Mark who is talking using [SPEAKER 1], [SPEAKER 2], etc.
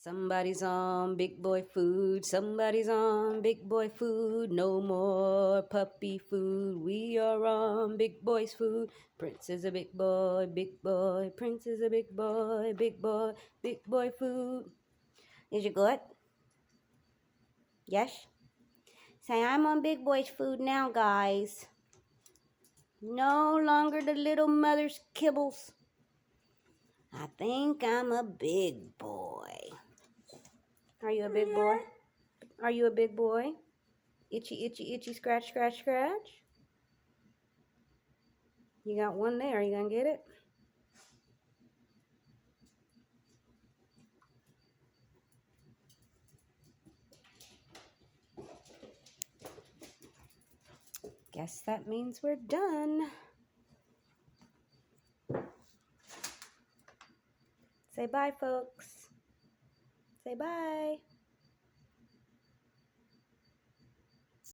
[SPEAKER 1] Somebody's on big boy food. Somebody's on big boy food. No more puppy food. We are on big boy's food. Prince is a big boy, big boy. Prince is a big boy, big boy, big boy food. Is it good? Yes? Say, I'm on big boy's food now, guys. No longer the little mother's kibbles. I think I'm a big boy. Are you a big boy? Are you a big boy? Itchy, itchy, itchy, scratch, scratch, scratch. You got one there. You gonna get it? Guess that means we're done. Say bye, folks. Say bye.